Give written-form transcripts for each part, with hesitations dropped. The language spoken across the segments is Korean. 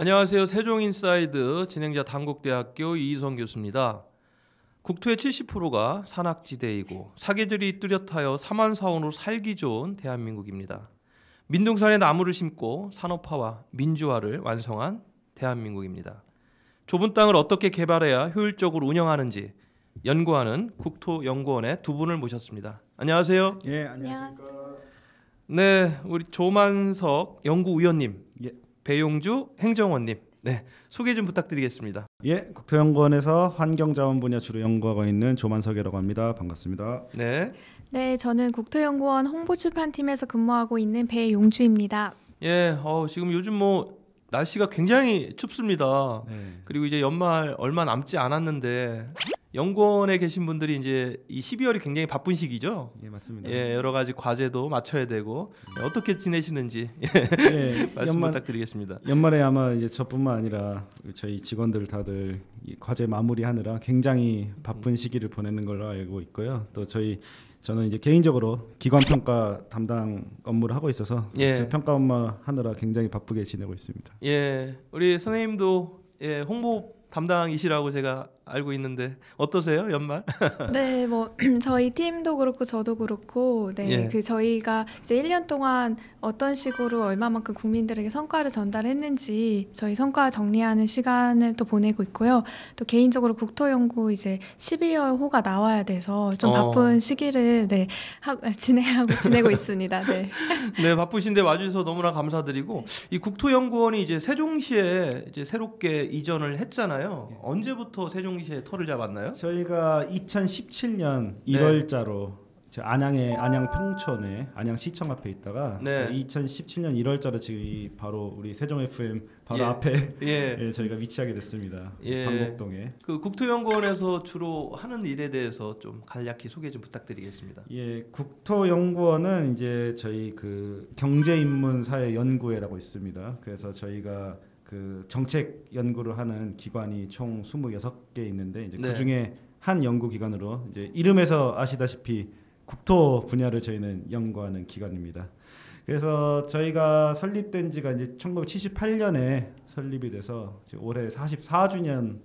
안녕하세요. 세종인사이드 진행자 단국대학교 이희성 교수입니다. 국토의 70%가 산악지대이고 사계절이 뚜렷하여 사만사원으로 살기 좋은 대한민국입니다. 민둥산에 나무를 심고 산업화와 민주화를 완성한 대한민국입니다. 좁은 땅을 어떻게 개발해야 효율적으로 운영하는지 연구하는 국토연구원의 두 분을 모셨습니다. 안녕하세요. 예, 안녕하십니까. 네, 우리 조만석 연구위원님, 예. 배용주 행정원님, 네, 소개 좀 부탁드리겠습니다. 예, 국토연구원에서 환경자원 분야 주로 연구하고 있는 조만석이라고 합니다. 반갑습니다. 네, 네, 저는 국토연구원 홍보출판팀에서 근무하고 있는 배용주입니다. 예, 지금 요즘 날씨가 굉장히 춥습니다. 네. 그리고 이제 연말 얼마 남지 않았는데 연구원에 계신 분들이 이제 이 12월이 굉장히 바쁜 시기죠. 예, 맞습니다. 예, 여러 가지 과제도 맞춰야 되고 어떻게 지내시는지 예, 말씀 부탁드리겠습니다. 연말에 아마 이제 저뿐만 아니라 저희 직원들 다들 이 과제 마무리하느라 굉장히 바쁜 시기를 보내는 걸로 알고 있고요. 또 저는 이제 개인적으로 기관 평가 담당 업무를 하고 있어서 예. 평가 업무 하느라 굉장히 바쁘게 지내고 있습니다. 예, 우리 선생님도 홍보 담당이시라고 제가 알고 있는데 어떠세요, 연말? 네, 저희 팀도 그렇고 저도 그렇고, 네, 예. 저희가 이제 1년 동안 어떤 식으로 얼마만큼 국민들에게 성과를 전달했는지 저희 성과 정리하는 시간을 또 보내고 있고요. 또 개인적으로 국토연구 이제 12월 호가 나와야 돼서 좀 바쁜 시기를 지내고 있습니다. 네. 네, 바쁘신데 와주셔서 너무나 감사드리고 이 국토연구원이 이제 세종시에 이제 새롭게 이전을 했잖아요. 언제부터 세종시에 터를 잡았나요? 저희가 2017년 1월자로 안양 평촌에 안양시청 앞에 있다가 네. 2017년 1월자로 지금 바로 우리 세종 FM 바로 예. 앞에 예. 저희가 위치하게 됐습니다. 예. 방곡동에. 그 국토연구원에서 주로 하는 일에 대해서 좀 간략히 소개 좀 부탁드리겠습니다. 예, 국토연구원은 이제 저희 그 경제인문사회연구회라고 있습니다. 그래서 저희가 그 정책 연구를 하는 기관이 총 26개 있는데 이제 네. 그 중에 한 연구 기관으로 이제 이름에서 아시다시피 국토 분야를 저희는 연구하는 기관입니다. 그래서 저희가 설립된 지가 이제 1978년에 설립이 돼서 지금 올해 44주년이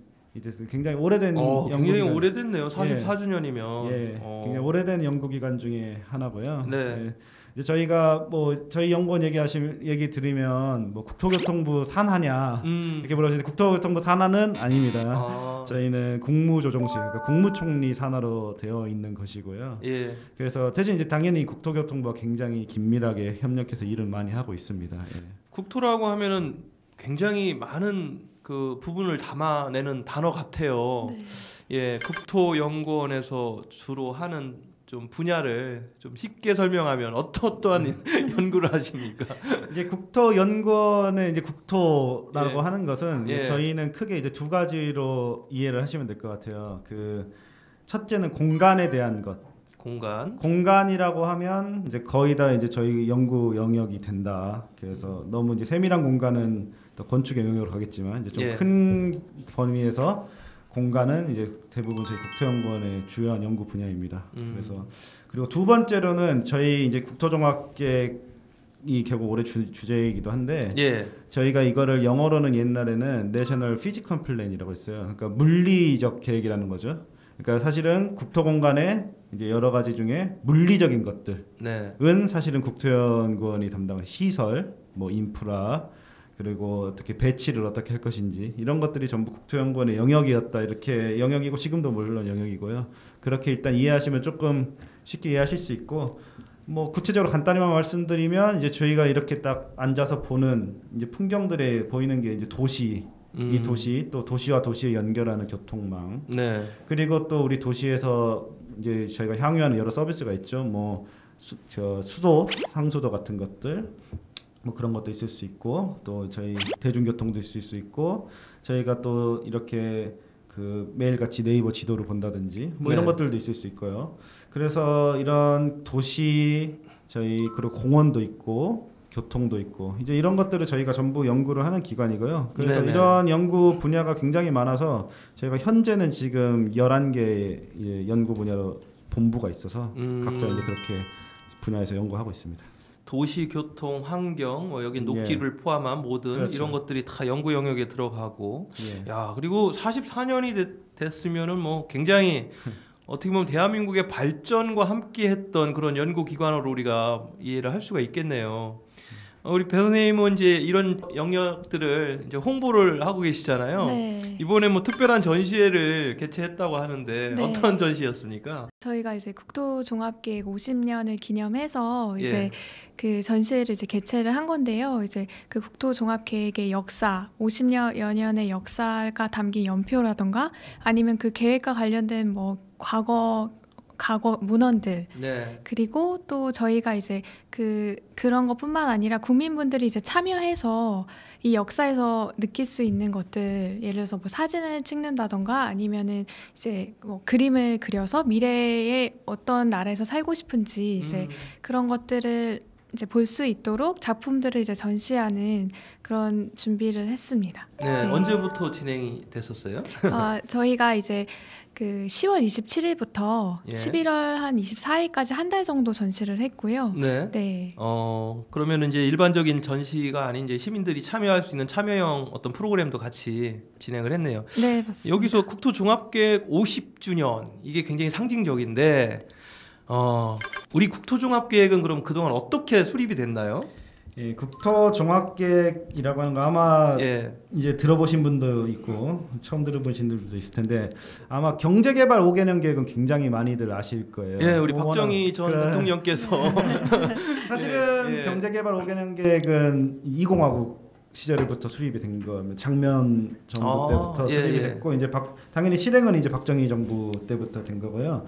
됐어요. 굉장히 오래된 굉장히 연구기관. 오래됐네요. 44주년이면. 예, 굉장히 오래된 연구기관 중에 하나고요. 네. 예. 이제 저희가 저희 연구원 얘기 드리면 국토교통부 산하냐 이렇게 물어보시는데 국토교통부 산하는 아닙니다. 저희는 국무조정실, 그러니까 국무총리 산하로 되어 있는 것이고요. 예. 그래서 대신 이제 당연히 국토교통부와 굉장히 긴밀하게 협력해서 일을 많이 하고 있습니다. 예. 국토라고 하면은 굉장히 많은 그 부분을 담아내는 단어 같아요. 네. 예, 국토연구원에서 주로 하는 좀 분야를 좀 쉽게 설명하면 어떠한 연구를 하십니까? 이제 국토연구원의 이제 국토라고 예. 하는 것은 예. 저희는 크게 이제 두 가지로 이해를 하시면 될 것 같아요. 그 첫째는 공간에 대한 것. 공간이라고 하면 이제 거의 다 이제 저희 연구 영역이 된다. 그래서 너무 이제 세밀한 공간은 또 건축 영역으로 가겠지만 이제 좀 큰 범위에서 공간은 이제 대부분 저희 국토연구원의 주요한 연구 분야입니다. 그래서 그리고 두 번째로는 저희 이제 국토종합계획이 결국 올해 주제이기도 한데 저희가 이거를 영어로는 옛날에는 내셔널 피지컬 플랜이라고 했어요. 그러니까 물리적 계획이라는 거죠. 그러니까 사실은 국토공간에 이제 여러 가지 중에 물리적인 것들은 사실은 국토연구원이 담당한 시설, 인프라 그리고 어떻게 배치를 어떻게 할 것인지 이런 것들이 전부 국토연구원의 영역이었다. 이렇게 영역이고 지금도 물론 영역이고요. 그렇게 일단 이해하시면 조금 쉽게 이해하실 수 있고 구체적으로 간단히만 말씀드리면 이제 저희가 이렇게 딱 앉아서 보는 이제 풍경들에 보이는 게 이제 도시 이 도시 또 도시와 도시를 연결하는 교통망 그리고 또 우리 도시에서 이제 저희가 향유하는 여러 서비스가 있죠. 수도 상수도 같은 것들 그런 것도 있을 수 있고 또 저희 대중교통도 있을 수 있고 저희가 또 이렇게 그 매일같이 네이버 지도를 본다든지 이런 것들도 있을 수 있고요. 그래서 이런 도시 그리고 공원도 있고 교통도 있고 이제 이런 것들을 저희가 전부 연구를 하는 기관이고요. 그래서 이런 연구 분야가 굉장히 많아서 저희가 현재는 지금 11개의 연구 분야로 본부가 있어서 각자 이제 그렇게 분야에서 연구하고 있습니다. 도시 교통 환경 뭐 여기 녹지를 포함한 모든 그렇죠. 이런 것들이 다 연구 영역에 들어가고 예. 야 그리고 44년이 됐으면은 뭐 굉장히 어떻게 보면 대한민국의 발전과 함께했던 그런 연구 기관으로 우리가 이해를 할 수가 있겠네요. 우리 배 선생님은 이제 이런 영역들을 이제 홍보를 하고 계시잖아요. 네. 이번에 뭐 특별한 전시회를 개최했다고 하는데 네. 어떤 전시였습니까? 저희가 이제 국토종합계획 50년을 기념해서 이제 예. 그 전시회를 이제 개최를 한 건데요. 이제 그 국토종합계획의 역사, 50여 년의 역사가 담긴 연표라던가 아니면 그 계획과 관련된 뭐 과거 문헌들 네. 그리고 또 저희가 이제 그런 것뿐만 아니라 국민분들이 이제 참여해서 이 역사에서 느낄 수 있는 것들 예를 들어서 뭐 사진을 찍는다던가 아니면은 이제 뭐 그림을 그려서 미래에 어떤 나라에서 살고 싶은지 이제 그런 것들을 이제 볼 수 있도록 작품들을 이제 전시하는 그런 준비를 했습니다. 네. 네. 언제부터 진행이 됐었어요? 저희가 이제 그 10월 27일부터 예. 11월 한 24일까지 한 달 정도 전시를 했고요. 네. 네. 그러면 이제 일반적인 전시가 아닌 이제 시민들이 참여할 수 있는 참여형 어떤 프로그램도 같이 진행을 했네요. 네, 맞습니다. 여기서 국토종합계획 50주년 이게 굉장히 상징적인데 우리 국토종합계획은 그럼 그동안 어떻게 수립이 됐나요? 예, 국토종합계획이라고 하는 거 아마 예. 이제 들어보신 분도 있고 처음 들어보신 분도 있을 텐데 아마 경제개발 5개년 계획은 굉장히 많이들 아실 거예요. 예, 우리 워낙- 박정희 전 대통령께서 사실은 예, 예. 경제개발 5개년 계획은 20화국 시절부터 수립이 된 거예요. 장면 정부 때부터 예, 수립이 예. 됐고 이제 당연히 실행은 이제 박정희 정부 때부터 된 거고요.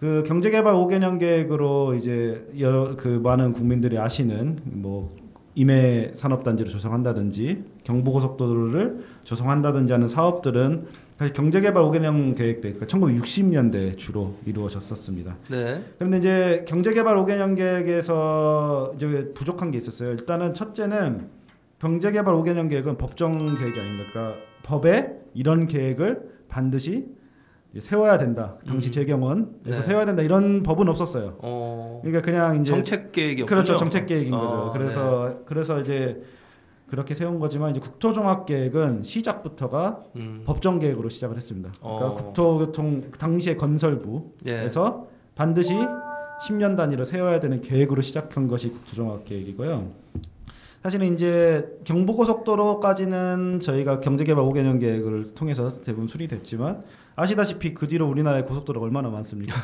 그 경제개발 5개년 계획으로 이제 여러 그 많은 국민들이 아시는 뭐 임해 산업단지를 조성한다든지 경부고속도로를 조성한다든지 하는 사업들은 사실 경제개발 5개년 계획 때 그러니까 1960년대 주로 이루어졌었습니다. 네. 그런데 이제 경제개발 5개년 계획에서 이제 부족한 게 있었어요. 일단은 첫째는 경제개발 5개년 계획은 법정 계획이 아닙니다. 그러니까 법에 이런 계획을 반드시 세워야 된다. 당시 재경원에서 네. 세워야 된다. 이런 법은 없었어요. 그러니까 그냥 이제 정책 계획이었군요. 그렇죠. 정책 계획인 거죠. 네. 그래서 이제 그렇게 세운 거지만 이제 국토종합계획은 시작부터가 법정 계획으로 시작을 했습니다. 그러니까 국토교통 당시의 건설부에서 반드시 10년 단위로 세워야 되는 계획으로 시작한 것이 국토종합계획이고요. 사실은 이제 경부고속도로까지는 저희가 경제개발 5개년 계획을 통해서 대부분 수립됐지만 아시다시피 그 뒤로 우리나라의 고속도로가 얼마나 많습니까?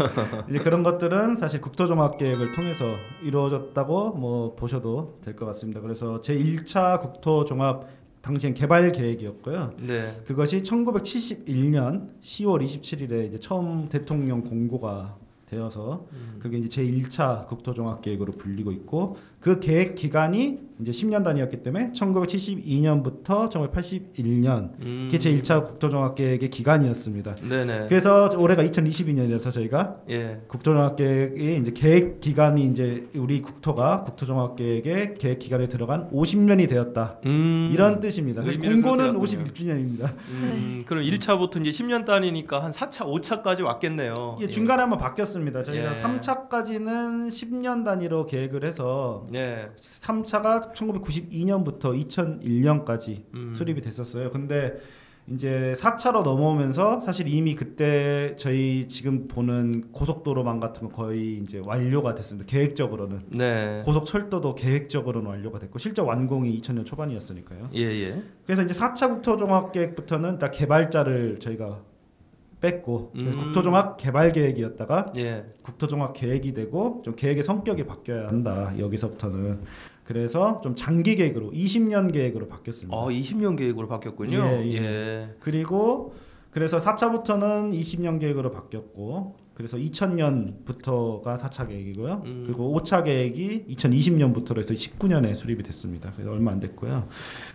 이제 그런 것들은 사실 국토종합계획을 통해서 이루어졌다고 뭐 보셔도 될 것 같습니다. 그래서 제1차 국토종합 당시엔 개발 계획이었고요. 네. 그것이 1971년 10월 27일에 이제 처음 대통령 공고가 되어서 그게 이제 제1차 국토종합계획으로 불리고 있고 그 계획 기간이 이제 10년 단위였기 때문에 1972년부터 1981년 그게 제1차 국토종합계획의 기간이었습니다. 네네. 그래서 올해가 2022년이라서 저희가 예. 국토종합계획이 이제 계획 기간이 이제 우리 국토가 국토종합계획의 계획 기간에 들어간 50년이 되었다. 이런 뜻입니다. 그래서 의미를 공고는 그렇게 갖군요. 51주년입니다. 그럼 1차부터 이제 10년 단위니까 한 4차, 5차까지 왔겠네요. 이게 중간에 한번 바뀌었습니다. 저희가 예. 3차까지는 10년 단위로 계획을 해서 네. 3차가 1992년부터 2001년까지 수립이 됐었어요. 근데 이제 4차로 넘어오면서 사실 이미 그때 저희 지금 보는 고속도로망 같은 거 거의 이제 완료가 됐습니다. 계획적으로는. 네. 고속철도도 계획적으로는 완료가 됐고 실제 완공이 2000년 초반이었으니까요. 예. 그래서 이제 4차 국토종합계획부터는 딱 개발자를 저희가 뺐고 국토종합 개발계획이었다가 예. 국토종합 계획이 되고 좀 계획의 성격이 바뀌어야 한다. 여기서부터는 그래서 좀 장기 계획으로 20년 계획으로 바뀌었습니다. 20년 계획으로 바뀌었군요. 예. 그리고 그래서 4차부터는 20년 계획으로 바뀌었고 그래서 2000년부터가 4차 계획이고요. 그리고 5차 계획이 2020년부터로 해서 19년에 수립이 됐습니다. 그래서 얼마 안 됐고요.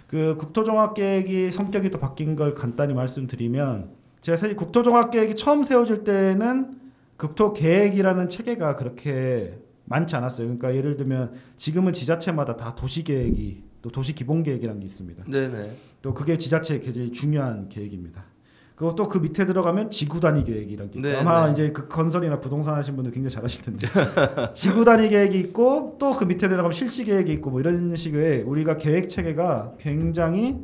그 국토종합 계획이 성격이 또 바뀐 걸 간단히 말씀드리면 제가 사실 국토종합계획이 처음 세워질 때는 국토계획이라는 체계가 그렇게 많지 않았어요. 그러니까 예를 들면 지금은 지자체마다 다 도시계획이 또 도시기본계획이라는 게 있습니다. 네네. 또 그게 지자체의 굉장히 중요한 계획입니다. 그리고 또 그 밑에 들어가면 지구 단위 계획이라는 게 있고 네, 아마 네. 이제 그 건설이나 부동산 하신 분들 굉장히 잘 아실 텐데 지구 단위 계획이 있고 또 그 밑에 들어가면 실시 계획이 있고 뭐 이런 식의 우리가 계획 체계가 굉장히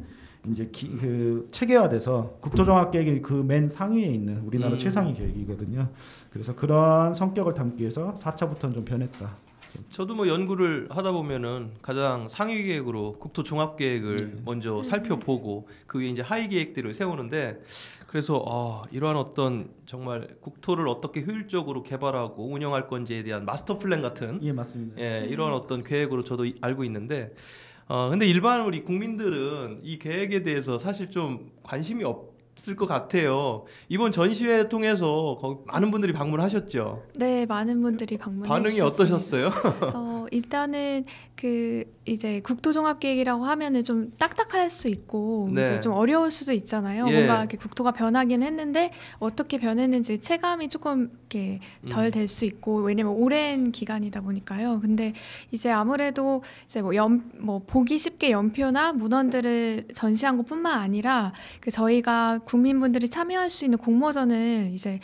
이제 그 체계화돼서 국토종합계획이 그 맨 상위에 있는 우리나라 최상위 계획이거든요. 그래서 그런 성격을 담기 위해서 4차부터는 좀 변했다. 저도 뭐 연구를 하다 보면은 가장 상위 계획으로 국토 종합 계획을 먼저 살펴보고 그 위에 이제 하위 계획들을 세우는데 그래서 이러한 어떤 정말 국토를 어떻게 효율적으로 개발하고 운영할 건지에 대한 마스터 플랜 같은 예, 맞습니다. 이런 어떤 계획으로 저도 알고 있는데 근데 일반 우리 국민들은 이 계획에 대해서 사실 좀 관심이 없을 것 같아요. 이번 전시회 통해서 거기 많은 분들이 방문하셨죠. 네, 많은 분들이 방문해 반응이 주셨습니다. 어떠셨어요? 일단은 그 이제 국토종합계획이라고 하면은 좀 딱딱할 수 있고 네. 이제 좀 어려울 수도 있잖아요. 예. 뭔가 이렇게 국토가 변하긴 했는데 어떻게 변했는지 체감이 조금 이렇게 덜 될 수 있고 왜냐면 오랜 기간이다 보니까요. 근데 이제 아무래도 이제 뭐 보기 쉽게 연표나 문헌들을 전시한 것뿐만 아니라 그 저희가 국민분들이 참여할 수 있는 공모전을 이제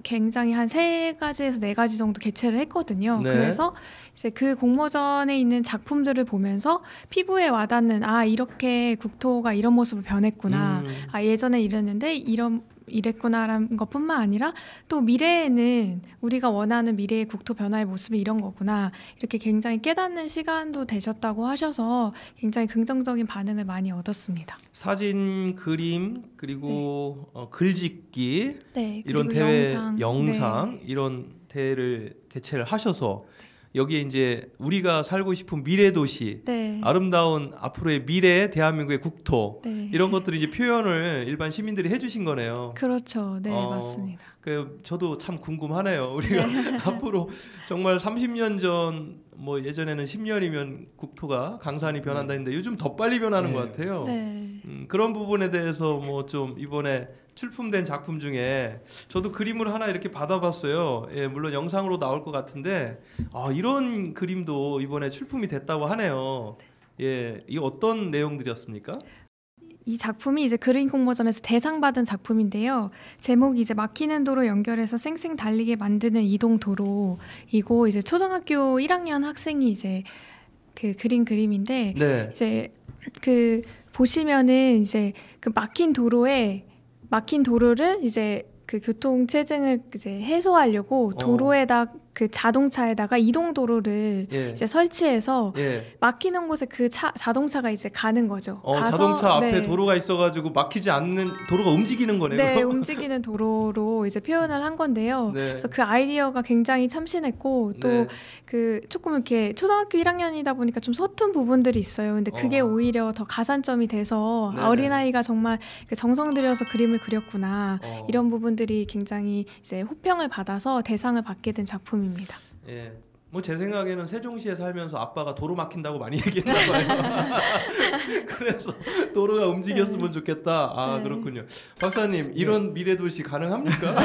굉장히 한 3가지에서 4가지 정도 개최를 했거든요. 네. 그래서 이제 그 공모전에 있는 작품들을 보면서 피부에 와닿는 이렇게 국토가 이런 모습으로 변했구나. 예전에 이랬는데 이랬구나라는 것뿐만 아니라 또 미래에는 우리가 원하는 미래의 국토 변화의 모습이 이런 거구나. 이렇게 굉장히 깨닫는 시간도 되셨다고 하셔서 굉장히 긍정적인 반응을 많이 얻었습니다. 사진, 그림 그리고 글짓기 네, 이런 그리고 대회, 영상. 이런 대회를 개최를 하셔서 여기에 이제 우리가 살고 싶은 미래 도시, 네. 아름다운 앞으로의 미래 대한민국의 국토 네. 이런 것들을 이제 표현을 일반 시민들이 해주신 거네요. 그렇죠. 네, 맞습니다. 저도 참 궁금하네요. 우리가 앞으로 정말 30년 전 뭐 예전에는 10년이면 국토가 강산이 변한다 했는데 요즘 더 빨리 변하는 것 같아요. 네. 그런 부분에 대해서 뭐 좀 이번에 출품된 작품 중에 저도 그림을 하나 이렇게 받아봤어요. 예, 물론 영상으로 나올 것 같은데 이런 그림도 이번에 출품이 됐다고 하네요. 예, 이 어떤 내용들이었습니까? 이 작품이 이제 그린 공모전에서 대상 받은 작품인데요. 제목이 이제 막히는 도로 연결해서 쌩쌩 달리게 만드는 이동 도로이고 이제 초등학교 1학년 학생이 이제 그린 그림인데 네. 이제 보시면은 이제 막힌 도로를 이제 교통 체증을 이제 해소하려고 도로에다 자동차에다가 이동 도로를 이제 설치해서 막히는 곳에 자동차가 이제 가는 거죠. 자동차 앞에 도로가 있어가지고 막히지 않는 도로가 움직이는 거네요. 네, 움직이는 도로로 이제 표현을 한 건데요. 네. 그래서 그 아이디어가 굉장히 참신했고 또 조금 이렇게 초등학교 1학년이다 보니까 좀 서툰 부분들이 있어요. 근데 그게 오히려 더 가산점이 돼서 어린아이가 정말 정성 들여서 그림을 그렸구나. 이런 부분들이 굉장히 이제 호평을 받아서 대상을 받게 된 작품입니다. 예. 뭐 제 생각에는 세종시에 살면서 아빠가 도로 막힌다고 많이 얘기했나 봐요. 그래서 도로가 움직였으면 좋겠다. 그렇군요. 박사님, 이런 미래 도시 가능합니까?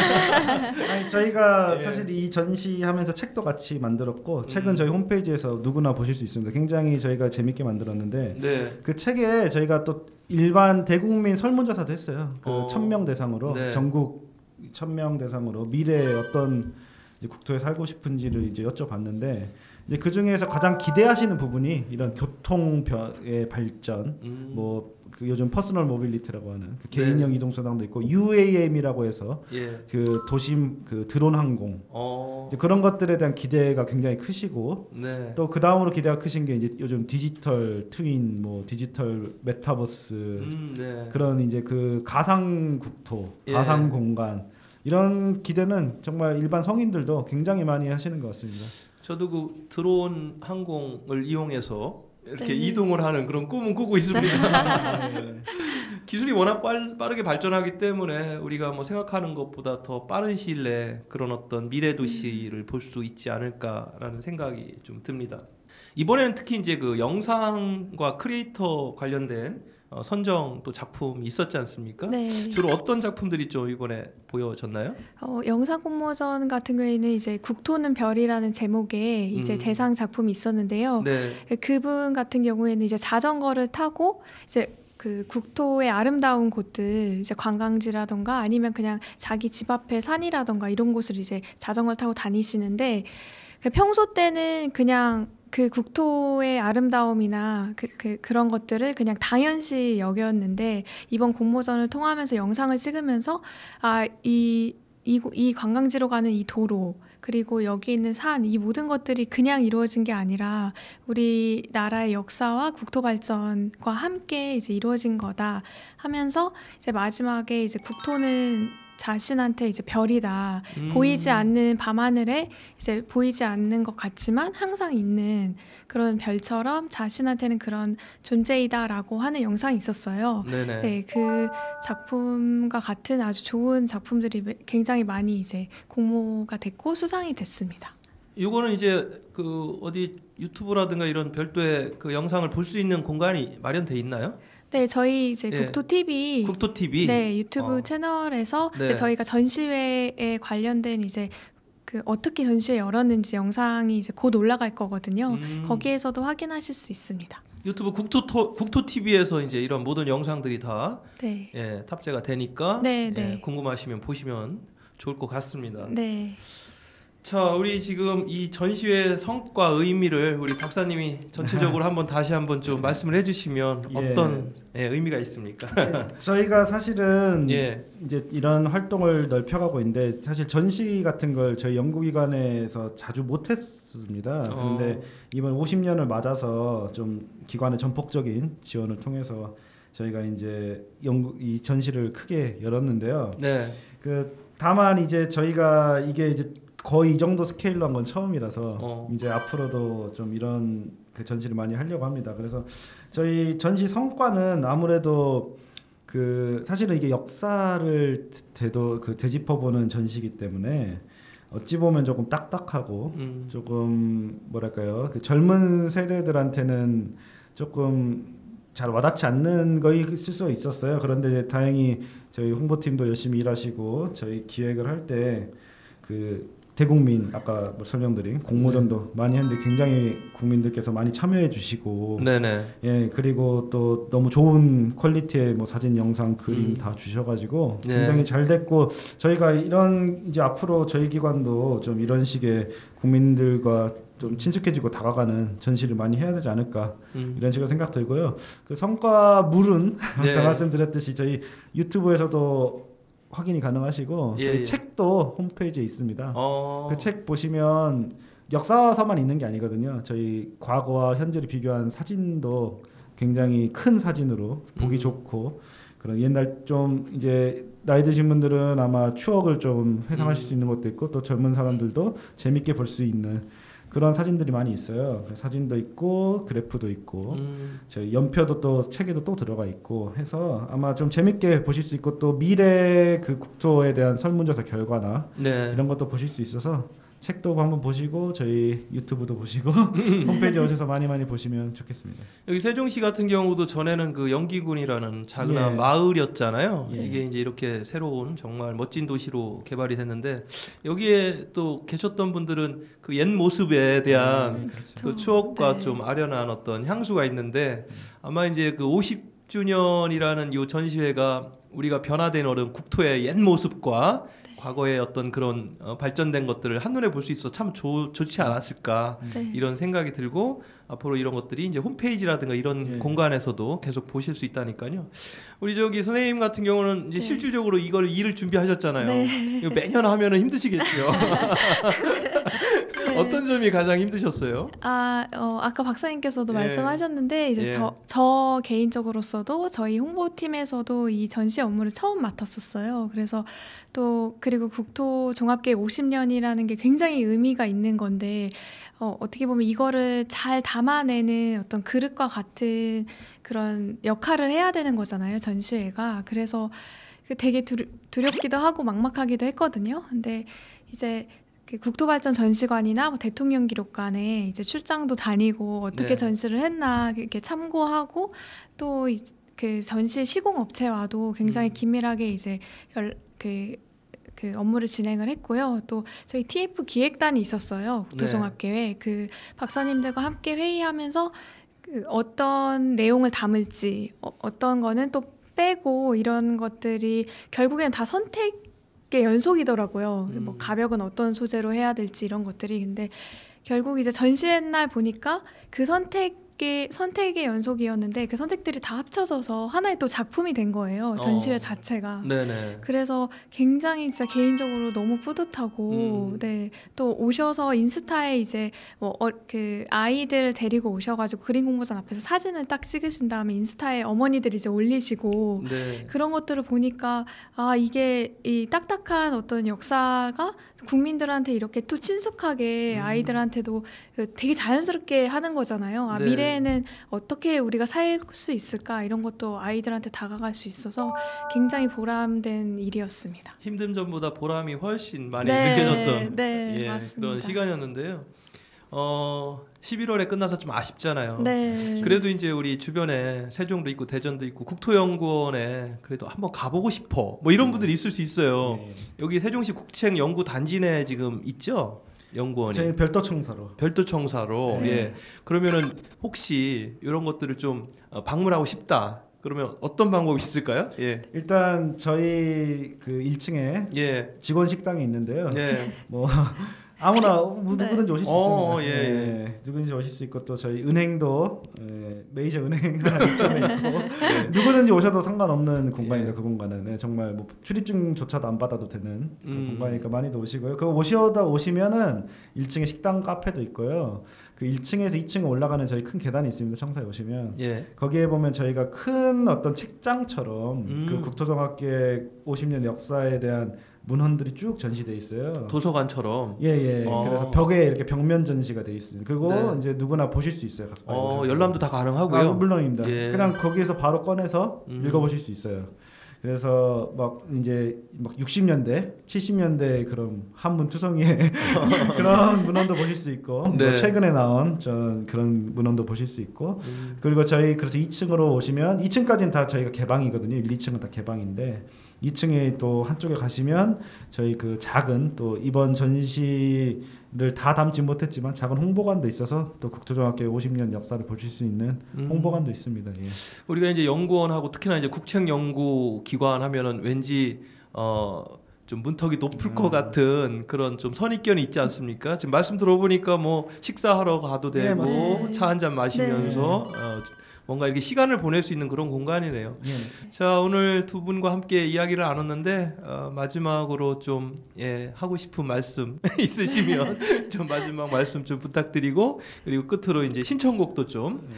아니, 저희가 사실 이 전시하면서 책도 같이 만들었고 책은 저희 홈페이지에서 누구나 보실 수 있습니다. 굉장히 저희가 재밌게 만들었는데 그 책에 저희가 또 일반 대국민 설문조사도 했어요. 1000명 대상으로 전국 1000명 대상으로 미래에 어떤 이제 국토에 살고 싶은지를 이제 여쭤봤는데 이제 그 중에서 가장 기대하시는 부분이 이런 교통의 발전, 요즘 퍼스널 모빌리티라고 하는 개인형 이동 수단도 있고 UAM이라고 해서 도심 드론 항공 이제 그런 것들에 대한 기대가 굉장히 크시고 또 그 다음으로 기대가 크신 게 이제 요즘 디지털 트윈, 디지털 메타버스 그런 이제 가상 국토, 가상 공간 이런 기대는 정말 일반 성인들도 굉장히 많이 하시는 것 같습니다. 저도 드론 항공을 이용해서 이렇게 이동을 하는 그런 꿈은 꾸고 있습니다. 기술이 워낙 빠르게 발전하기 때문에 우리가 뭐 생각하는 것보다 더 빠른 시일 내에 그런 어떤 미래 도시를 볼 수 있지 않을까라는 생각이 좀 듭니다. 이번에는 특히 이제 영상과 크리에이터 관련된 선정 또 작품이 있었지 않습니까? 네. 주로 어떤 작품들이 좀 이번에 보여졌나요? 영상 공모전 같은 경우에는 이제 국토는 별이라는 제목의 이제 대상 작품이 있었는데요. 그분 같은 경우에는 이제 자전거를 타고 이제 그 국토의 아름다운 곳들 이제 관광지라던가 아니면 그냥 자기 집 앞에 산이라던가 이런 곳을 이제 자전거를 타고 다니시는데 그 평소 때는 그냥 그 국토의 아름다움이나 그런 것들을 그냥 당연시 여겼는데 이번 공모전을 통하면서 영상을 찍으면서 이 관광지로 가는 이 도로 그리고 여기 있는 산, 이 모든 것들이 그냥 이루어진 게 아니라 우리나라의 역사와 국토 발전과 함께 이제 이루어진 거다 하면서 이제 마지막에 이제 국토는 자신한테 이제 별이다. 보이지 않는 밤하늘에 이제 보이지 않는 것 같지만 항상 있는 그런 별처럼 자신한테는 그런 존재이다라고 하는 영상이 있었어요. 네네. 네, 그 작품과 같은 아주 좋은 작품들이 굉장히 많이 이제 공모가 됐고 수상이 됐습니다. 이거는 이제 그 어디 유튜브라든가 이런 별도의 그 영상을 볼 수 있는 공간이 마련돼 있나요? 네, 저희 이제 예. 국토 TV, 국토 TV. 네, 유튜브 채널에서 네. 저희가 전시회에 관련된 이제 그 어떻게 전시회 열었는지 영상이 이제 곧 올라갈 거거든요. 거기에서도 확인하실 수 있습니다. 유튜브 국토 TV에서 이제 이런 모든 영상들이 다 네. 예, 탑재가 되니까 네, 예, 네. 궁금하시면 보시면 좋을 것 같습니다. 네. 자, 우리 지금 이 전시회 성과 의미를 우리 박사님이 전체적으로 다시 한번 좀 말씀을 해주시면 어떤 의미가 있습니까? 저희가 사실은 예. 이제 이런 활동을 넓혀가고 있는데 사실 전시 같은 걸 저희 연구기관에서 자주 못했습니다. 그런데 이번 50년을 맞아서 좀 기관의 전폭적인 지원을 통해서 저희가 이제 이 전시를 크게 열었는데요. 네. 다만 이제 저희가 이게 이제 거의 이 정도 스케일로 한 건 처음이라서 이제 앞으로도 좀 이런 그 전시를 많이 하려고 합니다. 그래서 저희 전시 성과는 아무래도 사실은 이게 역사를 되짚어보는 전시이기 때문에 어찌 보면 조금 딱딱하고 조금 뭐랄까요, 젊은 세대들한테는 조금 잘 와닿지 않는 거일 수 있었어요. 그런데 다행히 저희 홍보팀도 열심히 일하시고 저희 기획을 할 때 대국민 아까 설명드린 공모전도 많이 했는데 굉장히 국민들께서 많이 참여해 주시고 네네. 예, 그리고 또 너무 좋은 퀄리티의 사진, 영상, 그림 다 주셔가지고 굉장히 잘 됐고 저희가 이제 앞으로 저희 기관도 좀 이런 식의 국민들과 좀 친숙해지고 다가가는 전시를 많이 해야 되지 않을까 이런 식으로 생각 들고요. 그 성과물은 아까 말씀드렸듯이 저희 유튜브에서도 확인이 가능하시고 저희 책도 홈페이지에 있습니다. 그 책 보시면 역사서만 있는 게 아니거든요. 저희 과거와 현재를 비교한 사진도 굉장히 큰 사진으로 보기 좋고 그런 옛날 좀 이제 나이 드신 분들은 아마 추억을 좀 회상하실 수 있는 것도 있고 또 젊은 사람들도 재밌게 볼 수 있는 그런 사진들이 많이 있어요. 사진도 있고 그래프도 있고 저희 연표도 또 책에도 또 들어가 있고 해서 아마 좀 재밌게 보실 수 있고 또 미래 그 국토에 대한 설문조사 결과나 이런 것도 보실 수 있어서 책도 한번 보시고 저희 유튜브도 보시고 홈페이지 오셔서 많이 보시면 좋겠습니다. 여기 세종시 같은 경우도 전에는 그 영기군이라는 작은 마을이었잖아요. 이게 이제 이렇게 새로운 정말 멋진 도시로 개발이 됐는데 여기에 또 계셨던 분들은 그 옛 모습에 대한 또 추억과 좀 아련한 어떤 향수가 있는데 아마 이제 그 50주년이라는 이 전시회가 우리가 변화된 어른 국토의 옛 모습과 과거의 어떤 그런 발전된 것들을 한눈에 볼 수 있어 참 좋지 않았을까 이런 생각이 들고 앞으로 이런 것들이 이제 홈페이지라든가 이런 공간에서도 계속 보실 수 있다니까요. 우리 저기 선생님 같은 경우는 이제 실질적으로 이걸 일을 준비하셨잖아요. 이거 매년 하면은 힘드시겠죠. 어떤 점이 가장 힘드셨어요? 아까 박사님께서도 말씀하셨는데 이제 저 개인적으로서도 저희 홍보팀에서도 이 전시 업무를 처음 맡았었어요. 그래서 또 그리고 국토 종합계획 50년이라는 게 굉장히 의미가 있는 건데 어떻게 보면 이거를 잘 담아내는 어떤 그릇과 같은 그런 역할을 해야 되는 거잖아요, 전시회가. 그래서 되게 두렵기도 하고 막막하기도 했거든요. 근데 이제 국토발전 전시관이나 대통령 기록관에 이제 출장도 다니고 어떻게 전시를 했나 이렇게 참고하고 또 그 전시 시공 업체와도 굉장히 긴밀하게 이제 그 업무를 진행을 했고요. 또 저희 TF 기획단이 있었어요. 국토종합계획. 그 박사님들과 함께 회의하면서 그 어떤 내용을 담을지 어떤 거는 또 빼고 이런 것들이 결국엔 다 선택의 연속이더라고요. 뭐 가벽은 어떤 소재로 해야 될지 이런 것들이. 근데 결국 이제 전시회 날 보니까 그 선택의 연속이었는데 그 선택들이 다 합쳐져서 하나의 또 작품이 된 거예요. 전시회 자체가. 네네. 그래서 굉장히 진짜 개인적으로 너무 뿌듯하고, 네, 또 오셔서 인스타에 이제 뭐 그 아이들 데리고 오셔가지고 그림 공모전 앞에서 사진을 딱 찍으신 다음에 인스타에 어머니들이 이제 올리시고 네. 그런 것들을 보니까 아, 이게 이 딱딱한 어떤 역사가 국민들한테 이렇게 또 친숙하게 아이들한테도 되게 자연스럽게 하는 거잖아요. 아, 네. 미래에는 어떻게 우리가 살 수 있을까 이런 것도 아이들한테 다가갈 수 있어서 굉장히 보람된 일이었습니다. 힘든 점보다 보람이 훨씬 많이 네, 느껴졌던 네, 예, 맞습니다. 그런 시간이었는데요. 11월에 끝나서 좀 아쉽잖아요. 네. 그래도 이제 우리 주변에 세종도 있고 대전도 있고 국토연구원에 그래도 한번 가보고 싶어 뭐 이런 분들이 있을 수 있어요. 네. 여기 세종시 국책연구단지 내 지금 있죠? 연구원이. 저희 별도청사로. 별도청사로. 네. 예. 그러면은 혹시 이런 것들을 좀 방문하고 싶다. 그러면 어떤 방법이 있을까요? 예. 일단 저희 그 1층에 예. 직원 식당이 있는데요. 예. 뭐 아무나 누구든지 오실 수 있습니다. 예, 예. 네, 누구든지 오실 수 있고 또 저희 은행도 메이저 은행 하나 입점해 있고 누구든지 오셔도 상관없는 공간입니다. 그 공간은 정말 뭐 출입증조차도 안 받아도 되는 그 공간이니까 많이도 오시고요. 그 오시면은 1층에 식당 카페도 있고요. 그 1층에서 2층에 올라가는 저희 큰 계단이 있습니다. 청사에 오시면 거기에 보면 저희가 큰 어떤 책장처럼 그 국토종합계획 50년 역사에 대한 문헌들이 쭉 전시돼 있어요. 도서관처럼. 예. 그래서 벽에 이렇게 벽면 전시가 돼 있어요. 그리고 네. 이제 누구나 보실 수 있어요. 가까이 열람도 다 가능하고요. 물론입니다. 예. 그냥 거기에서 바로 꺼내서 읽어보실 수 있어요. 그래서 막 이제 막 60년대, 70년대 그런 한문 투성이의 그런 문헌도 보실 수 있고, 네. 뭐 최근에 나온 그런 문헌도 보실 수 있고, 그리고 저희 그래서 2층으로 오시면 2층까지는 다 저희가 개방이거든요. 1, 2층은 다 개방인데 2층에 또 한쪽에 가시면 저희 그 작은 또 이번 전시를 다 담지 못했지만 작은 홍보관도 있어서 또 국토종합계획 50년 역사를 보실 수 있는 홍보관도 있습니다. 예. 우리가 이제 연구원하고 특히나 이제 국책연구기관 하면은 왠지 좀 문턱이 높을 것 같은 그런 좀 선입견이 있지 않습니까? 지금 말씀 들어보니까 뭐 식사하러 가도 되고 맞아요. 차 한 잔 마시면서 뭔가 이렇게 시간을 보낼 수 있는 그런 공간이네요. 자, 오늘 두 분과 함께 이야기를 나눴는데 마지막으로 좀 하고 싶은 말씀 있으시면 좀 마지막 말씀 좀 부탁드리고 그리고 끝으로 이제 신청곡도 좀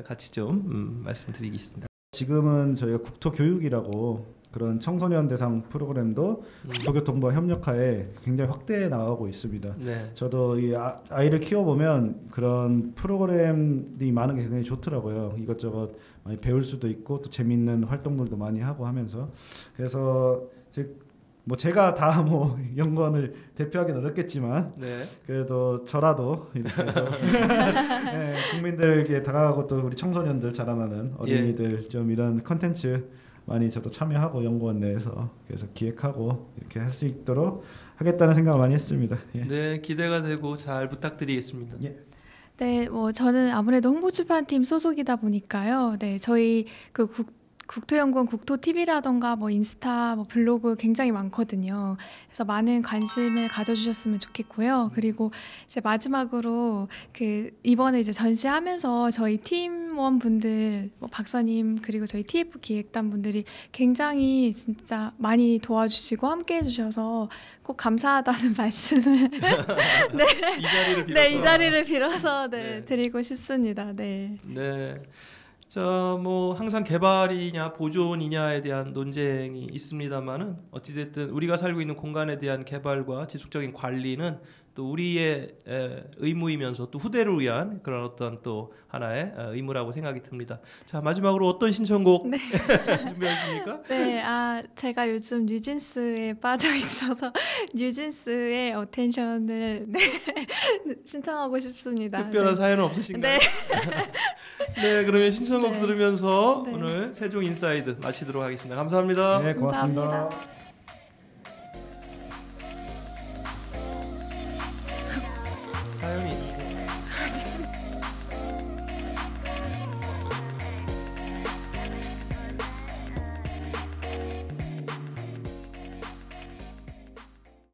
같이 좀 말씀드리겠습니다. 지금은 저희가 국토교육이라고 그런 청소년 대상 프로그램도 국토교통부와 협력하에 굉장히 확대해 나가고 있습니다. 네. 저도 이 아이를 키워보면 그런 프로그램이 많은 게 굉장히 좋더라고요. 이것저것 많이 배울 수도 있고 또 재밌는 활동들도 많이 하고 하면서 그래서 제가 다 뭐 연구원을 대표하기는 어렵겠지만 그래도 저라도 이렇게 해서 국민들에게 다가가고 또 우리 청소년들 자라나는 어린이들 좀 이런 컨텐츠 많이 저도 참여하고 연구원 내에서 그래서 기획하고 이렇게 할 수 있도록 하겠다는 생각을 많이 했습니다. 네, 기대가 되고 잘 부탁드리겠습니다. 네, 뭐 저는 아무래도 홍보출판팀 소속이다 보니까요. 네, 저희 그 국토연구원 국토TV라던가 뭐 인스타, 뭐 블로그 굉장히 많거든요. 그래서 많은 관심을 가져주셨으면 좋겠고요. 그리고 이제 마지막으로 이번에 이제 전시하면서 저희 팀원분들, 뭐 박사님 그리고 저희 TF 기획단 분들이 굉장히 진짜 많이 도와주시고 함께해 주셔서 꼭 감사하다는 말씀을 이 자리를 빌어서 드리고 싶습니다. 네. 자, 뭐 항상 개발이냐 보존이냐에 대한 논쟁이 있습니다만은 어찌됐든 우리가 살고 있는 공간에 대한 개발과 지속적인 관리는 또 우리의 의무이면서 또 후대를 위한 그런 어떤 또 하나의 의무라고 생각이 듭니다. 자, 마지막으로 어떤 신청곡 준비하십니까? 네, 제가 요즘 뉴진스에 빠져 있어서 뉴진스의 어텐션을 신청하고 싶습니다. 특별한 사연은 없으신가요? 네, 그러면 신청곡 들으면서 오늘 세종 인사이드 마치도록 하겠습니다. 감사합니다. 네, 고맙습니다. 감사합니다.